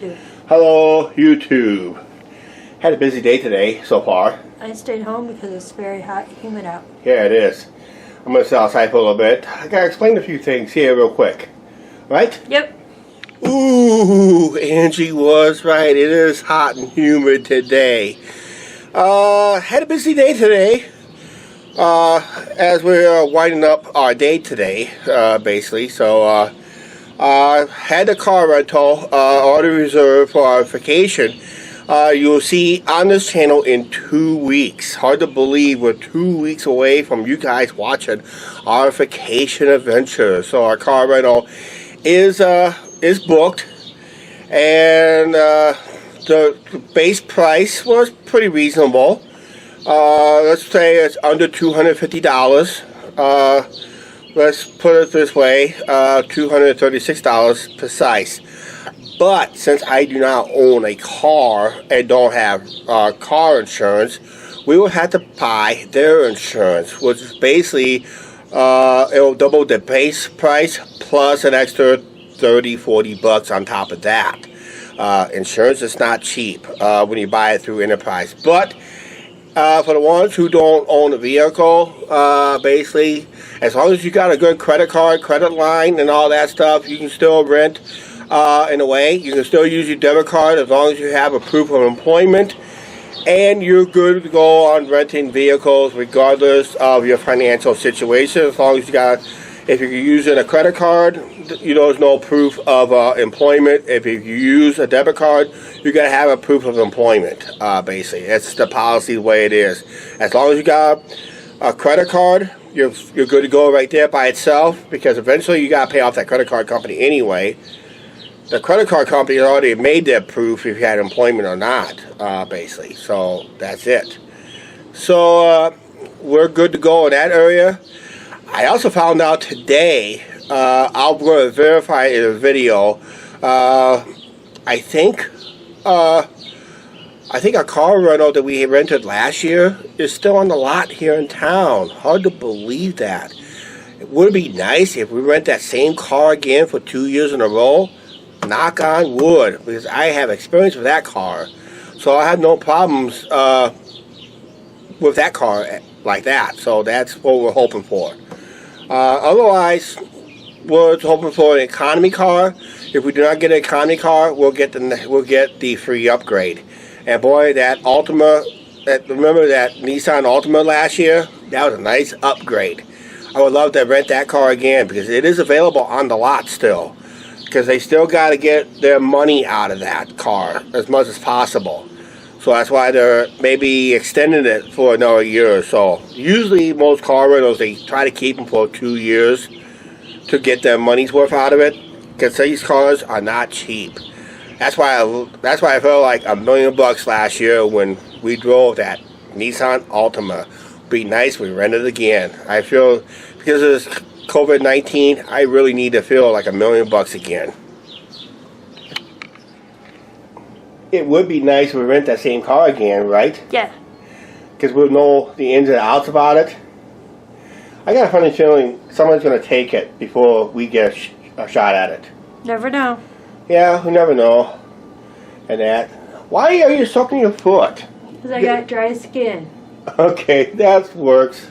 YouTube. Hello, YouTube. Had a busy day today so far. I stayed home because it's very hot and humid out. Yeah, it is. I'm going to sit outside for a little bit. I got to explain a few things here real quick. Right? Yep. Ooh, Angie was right. It is hot and humid today. Had a busy day today. As we're winding up our day today, basically. So, had a car rental already reserved for our vacation. You'll see on this channel in 2 weeks. Hard to believe we're 2 weeks away from you guys watching our vacation adventure. So our car rental is booked, and the base price was pretty reasonable. Let's say it's under $250. Let's put it this way, $236 precise. But since I do not own a car and don't have car insurance, we will have to buy their insurance, which is basically it'll double the base price plus an extra $30-40 on top of that. Insurance is not cheap when you buy it through Enterprise, but for the ones who don't own a vehicle, basically, as long as you got a good credit card, credit line, and all that stuff, you can still rent in a way. You can still use your debit card as long as you have a proof of employment, and you're good to go on renting vehicles regardless of your financial situation. As long as you got, if you're using a credit card, there's no proof of employment. If you use a debit card, you got to have a proof of employment, basically. That's the policy, the way it is. As long as you got a credit card, you're good to go right there by itself, because eventually you got to pay off that credit card company anyway. The credit card company already made their proof if you had employment or not, basically. So that's it. So we're good to go in that area. I also found out today, I'm going to verify in a video, I think a car rental that we rented last year is still on the lot here in town. Hard to believe that. It would be nice if we rent that same car again for 2 years in a row. Knock on wood, because I have experience with that car. So I have no problems with that car like that. So that's what we're hoping for. Otherwise, we're hoping for an economy car. If we do not get an economy car, we'll get the free upgrade. And boy, that Altima, remember that Nissan Altima last year? That was a nice upgrade. I would love to rent that car again, because it is available on the lot still. Because they still got to get their money out of that car as much as possible. So that's why they're maybe extending it for another year or so. Usually most car rentals, they try to keep them for 2 years to get their money's worth out of it. Because these cars are not cheap. That's why I felt like $1 million last year when we drove that Nissan Altima. Be nice we rent it again. I feel because of this COVID-19, I really need to feel like $1 million again. It would be nice if we rent that same car again, right? Yeah. Because we'll know the ins and outs about it. I got a funny feeling someone's going to take it before we get a shot at it. Never know. Yeah, we never know. And that. Why are you soaking your foot? Because I got dry skin. Okay, that works.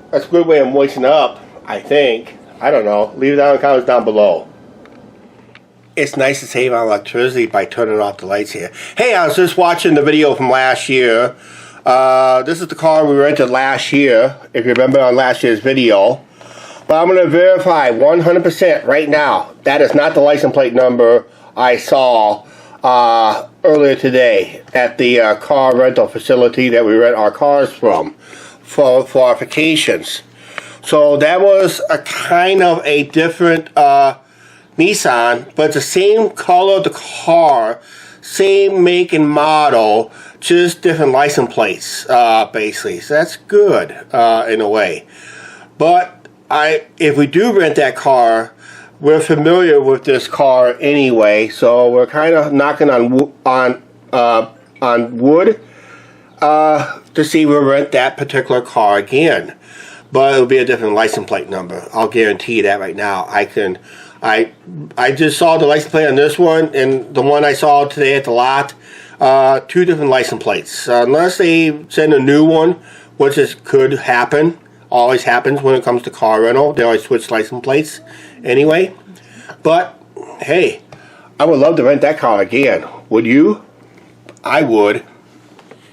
That's a good way of moistening up, I think. I don't know. Leave it down in the comments down below. It's nice to save on electricity by turning off the lights here. Hey, I was just watching the video from last year. This is the car we rented last year, if you remember on last year's video. But I'm going to verify 100% right now. That is not the license plate number I saw earlier today at the car rental facility that we rent our cars from for our vacations. So that was a kind of a different Nissan, but it's the same color of the car, same make and model, just different license plates, basically. So that's good in a way. But if we do rent that car, we're familiar with this car anyway, so we're kind of knocking on wood to see if we'll rent that particular car again. But it'll be a different license plate number. I'll guarantee you that right now. I just saw the license plate on this one and the one I saw today at the lot. Two different license plates. Unless they send a new one, which could happen. Always happens when it comes to car rental. They always switch license plates anyway. But, hey, I would love to rent that car again. Would you? I would.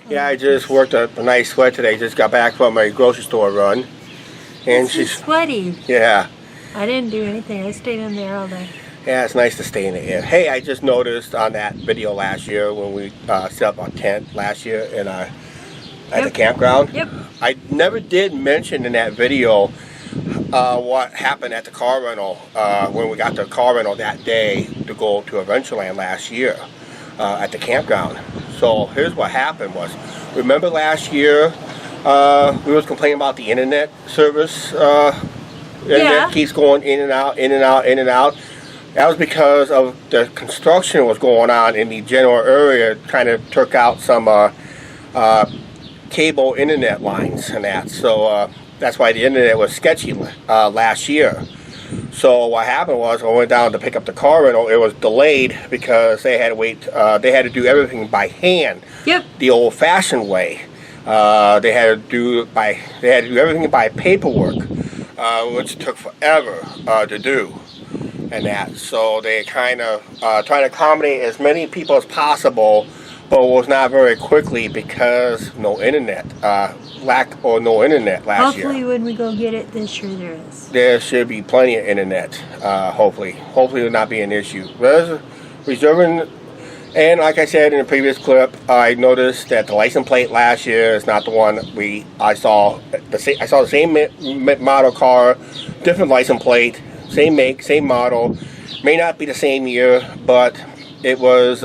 Yeah, I just worked a nice sweat today. Just got back from my grocery store run. And She's sweaty. Yeah. I didn't do anything. I stayed in there all day. Yeah, it's nice to stay in the air. Hey, I just noticed on that video last year when we set up our tent last year in at the campground. Yep. I never did mention in that video what happened at the car rental when we got the car rental that day to go to Adventureland last year at the campground. So here's what happened was, remember last year we was complaining about the internet service? Internet keeps going in and out, in and out, in and out. That was because of the construction was going on in the general area, trying to took out some cable internet lines and that. So that's why the internet was sketchy last year. So what happened was, I went down to pick up the car rental. It was delayed because they had to wait. They had to do everything by hand. Yep. The old-fashioned way. They had to do everything by paperwork, which took forever to do. And that, so they kind of trying to accommodate as many people as possible, but it was not very quickly because no internet, no internet last year. Hopefully when we go get it this year there is. There should be plenty of internet, hopefully it will not be an issue. Reserving, and like I said in the previous clip, I noticed that the license plate last year is not the one I saw. I saw the same model car, different license plate. Same make, same model. May not be the same year, but it was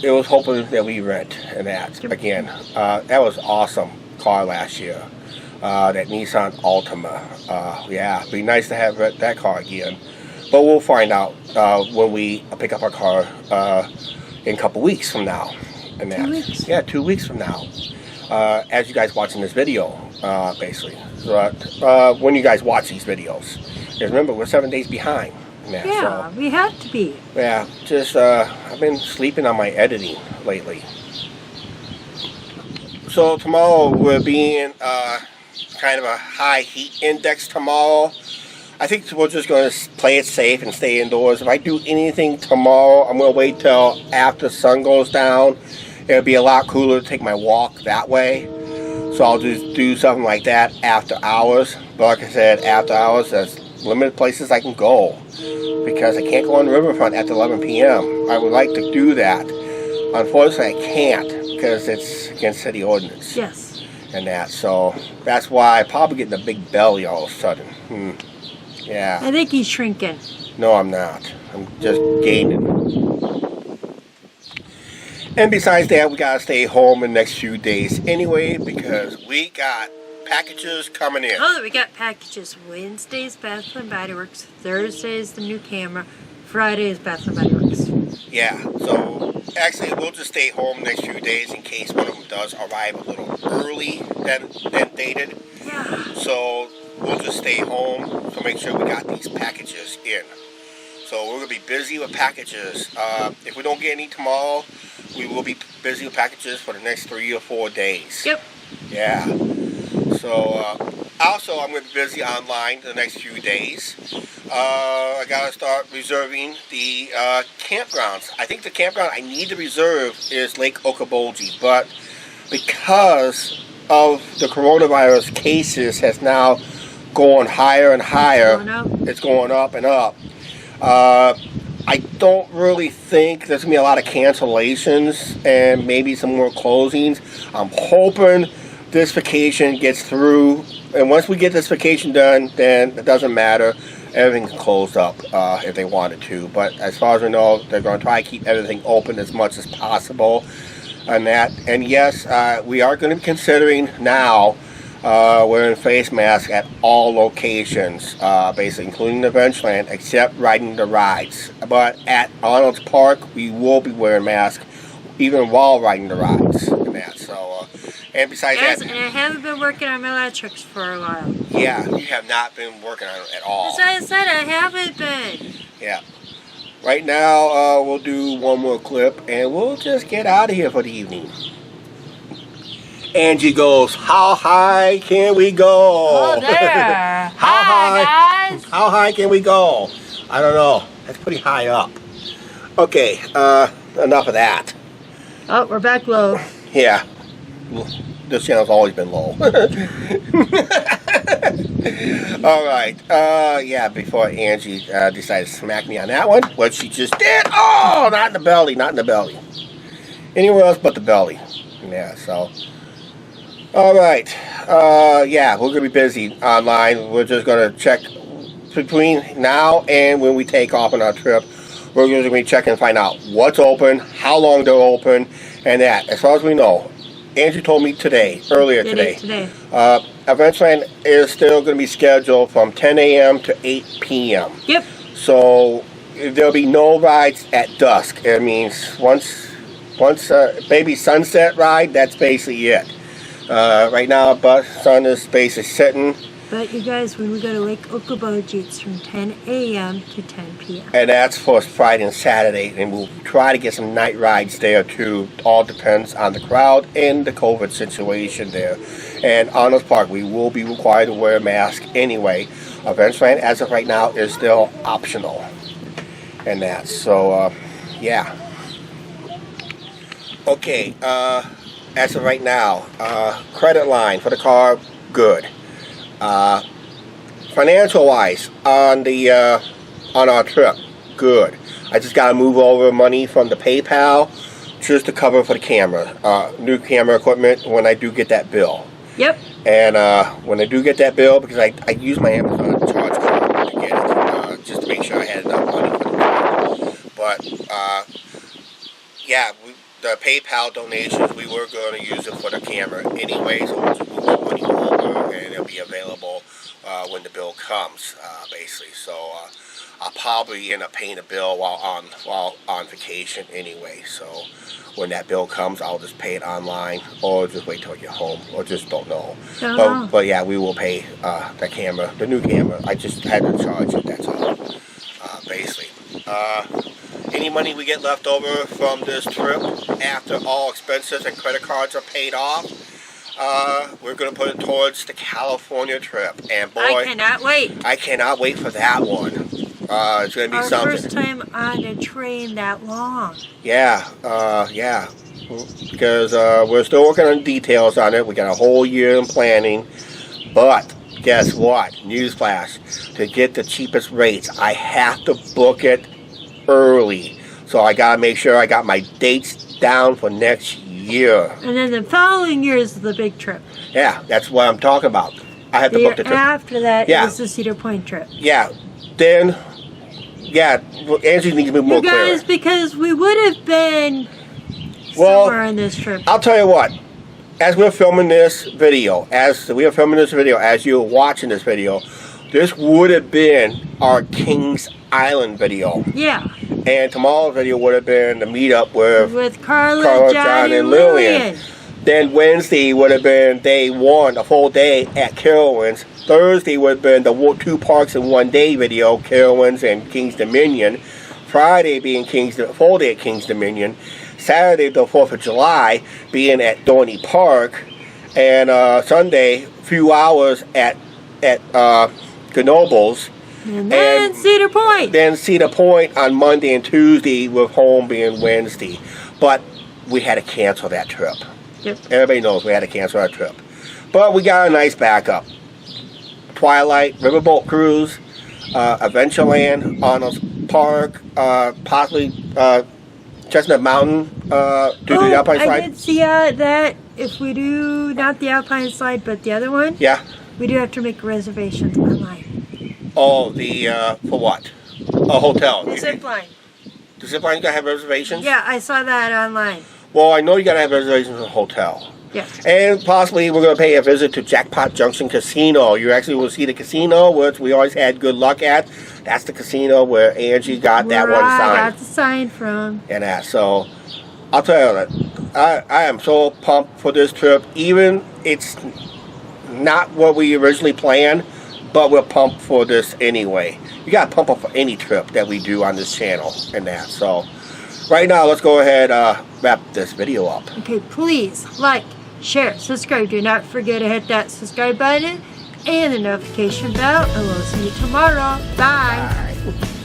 hoping that we rent and that again. That was awesome car last year. That Nissan Altima. Yeah, it'd be nice to have that car again. But we'll find out when we pick up our car in a couple weeks from now. And that. 2 weeks. Yeah, 2 weeks from now. As you guys watching this video, basically. So, when you guys watch these videos. Because remember, we're 7 days behind. Yeah, we have to be. Yeah, just, I've been sleeping on my editing lately. So tomorrow we're being kind of a high heat index tomorrow. I think we're just going to play it safe and stay indoors. If I do anything tomorrow, I'm going to wait till after the sun goes down. It'll be a lot cooler to take my walk that way. So I'll just do something like that after hours. But like I said, after hours, there's limited places I can go. Because I can't go on the riverfront after 11 p.m. I would like to do that. Unfortunately, I can't because it's against city ordinance. Yes. And that. So that's why I'm probably getting a big belly all of a sudden. Yeah. I think he's shrinking. No, I'm not. I'm just gaining. And besides that, we gotta stay home in the next few days anyway because we got packages coming in. Oh, we got packages. Wednesday's Bath and Body Works. Thursday's the new camera. Friday's Bath and Body Works. Yeah. So actually, we'll just stay home next few days in case one of them does arrive a little early than dated. Yeah. So we'll just stay home to make sure we got these packages in. So we're going to be busy with packages. If we don't get any tomorrow, we will be busy with packages for the next 3 or 4 days. Yep. Yeah. So also I'm going to be busy online the next few days. I got to start reserving the campgrounds. I think the campground I need to reserve is Lake Okoboji, but because of the coronavirus cases has now gone higher and higher. It's going up and up. I don't really think there's going to be a lot of cancellations and maybe some more closings. I'm hoping this vacation gets through. And once we get this vacation done, then it doesn't matter. Everything's closed up if they wanted to. But as far as we know, they're going to try to keep everything open as much as possible. And that. And yes, we are going to be considering now wearing face masks at all locations, basically, including the Adventureland, except riding the rides. But at Arnold's Park, we will be wearing masks even while riding the rides. And that. So, And besides Yes, that, and I haven't been working on my electrics for a while. yeah, you have not been working on it at all. That's why I said I haven't been. Yeah. Right now, we'll do one more clip, and we'll just get out of here for the evening. Angie goes, how high can we go? Oh, there. How Hi, guys. How high can we go? I don't know. That's pretty high up. Okay, enough of that. Oh, we're back low. Yeah. This channel's always been low. Alright, yeah, before Angie decided to smack me on that one, what she just did, oh, not in the belly, not in the belly. Anywhere else but the belly. Yeah, so. Alright, yeah, we're going to be busy online. We're just going to check between now and when we take off on our trip. We're going to be checking and find out what's open, how long they're open, and that. As far as we know, Angie told me earlier today. Adventureland is still going to be scheduled from 10 a.m. to 8 p.m. Yep. So there'll be no rides at dusk. It means once baby sunset ride, that's basically it. Right now, sun is basically sitting. But you guys, when we go to Lake Okoboji, it's from 10 a.m. to 10 p.m. And that's for Friday and Saturday, and we'll try to get some night rides there too. All depends on the crowd and the COVID situation there. And on this park, we will be required to wear a mask anyway. Adventureland, as of right now, is still optional. And that, so, yeah. Okay, as of right now, credit line for the car, good. Financial wise on our trip, good. I just gotta move over money from the PayPal just to cover for the camera, new camera equipment when I do get that bill. Yep. And when I do get that bill, because I use my Amazon charge card to get it, just to make sure I had enough money for the bill. But yeah, the PayPal donations, we were going to use it for the camera anyway, so we'll just move the money over and it'll be available when the bill comes, basically. So I'll probably end up paying the bill while on vacation anyway. So when that bill comes, I'll just pay it online, or just wait till I get home, or just don't know. But yeah, we will pay the camera, the new camera. I just had to charge it. That's all, basically. Any money we get left over from this trip after all expenses and credit cards are paid off, we're going to put it towards the California trip. And boy, I cannot wait. I cannot wait for that one. It's going to be Our something. first time on a train that long. Yeah, yeah. Because we're still working on details on it. We got a whole year in planning. But guess what? Newsflash. To get the cheapest rates, I have to book it early. So I got to make sure I got my dates down for next year. And then the following year is the big trip. Yeah, that's what I'm talking about. I have to book the trip. After that is the Cedar Point trip. Yeah. Then, yeah, Angie needs to be more clear. You guys, because we would have been somewhere on this trip. I'll tell you what. As we're filming this video, as you're watching this video, this would have been our Kings Island video. Yeah. And tomorrow's video would have been the meetup with Carla, John, and Lillian. Then Wednesday would have been day one, a full day at Carowinds. Thursday would have been the 2 parks in 1 day video, Carowinds and Kings Dominion. Friday being full day at Kings Dominion. Saturday, the 4th of July, being at Dorney Park. And Sunday, a few hours at Knoebels. And then Cedar Point. Then Cedar Point on Monday and Tuesday, with home being Wednesday. But we had to cancel that trip. Yep. Everybody knows we had to cancel our trip. But we got a nice backup. Twilight, Riverboat Cruise, Adventureland, Arnold's Park, possibly Chestnut Mountain, do the Alpine Slide. I did see that if we do, not the Alpine Slide, but the other one. Yeah. We do have to make reservations online. Oh, for what? A hotel. The zip line. The zip line, you gotta have reservations? Yeah, I saw that online. Well, I know you gotta have reservations for a hotel. Yes. And possibly we're gonna pay a visit to Jackpot Junction Casino. You actually will see the casino, which we always had good luck at. That's the casino where Angie got that one sign. I got the sign from. And that, so I'll tell you that I am so pumped for this trip. Even it's not what we originally planned, but we're pumped for this anyway. You got to pump up for any trip that we do on this channel and that. So right now, let's go ahead wrap this video up. Okay, please like, share, subscribe. Do not forget to hit that subscribe button and the notification bell, and we'll see you tomorrow. Bye. Bye.